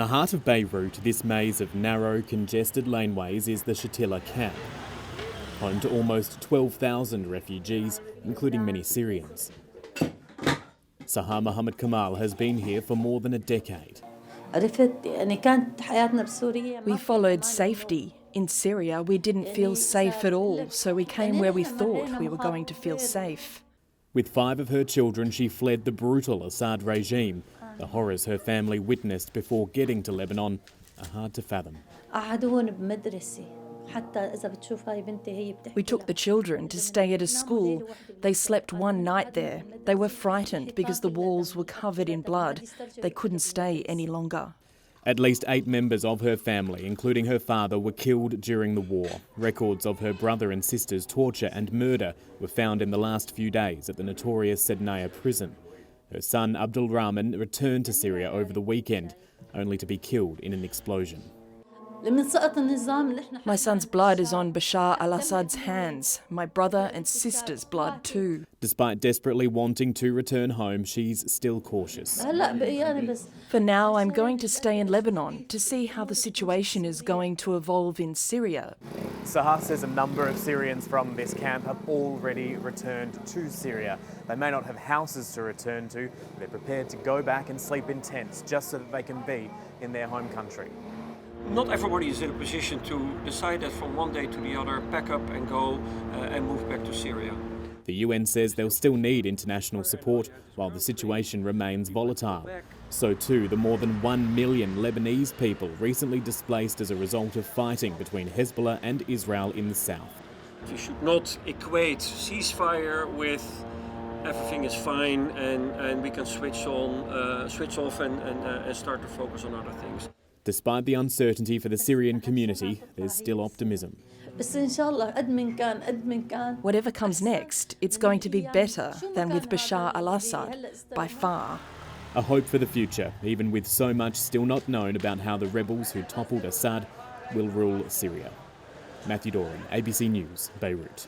the heart of Beirut, this maze of narrow, congested laneways is the Shatila camp, home to almost 12,000 refugees, including many Syrians. Sahar Mohammed Kamal has been here for more than a decade. We followed safety. In Syria, we didn't feel safe at all, so we came where we thought we were going to feel safe. With 5 of her children, she fled the brutal Assad regime. The horrors her family witnessed before getting to Lebanon are hard to fathom. We took the children to stay at a school. They slept one night there. They were frightened because the walls were covered in blood. They couldn't stay any longer. At least 8 members of her family, including her father, were killed during the war. Records of her brother and sister's torture and murder were found in the last few days at the notorious Sednaya prison. Her son Abdul Rahman returned to Syria over the weekend, only to be killed in an explosion. My son's blood is on Bashar al-Assad's hands. My brother and sister's blood too. Despite desperately wanting to return home, she's still cautious. For now, I'm going to stay in Lebanon to see how the situation is going to evolve in Syria. Sahar says a number of Syrians from this camp have already returned to Syria. They may not have houses to return to, but they're prepared to go back and sleep in tents just so that they can be in their home country. Not everybody is in a position to decide that from one day to the other, pack up and go and move back to Syria. The UN says they'll still need international support while the situation remains volatile. So too, the more than 1 million Lebanese people recently displaced as a result of fighting between Hezbollah and Israel in the south. You should not equate ceasefire with everything is fine and we can switch off and start to focus on other things. Despite the uncertainty for the Syrian community, there's still optimism. Whatever comes next, it's going to be better than with Bashar al-Assad, by far. A hope for the future, even with so much still not known about how the rebels who toppled Assad will rule Syria. Matthew Doran, ABC News, Beirut.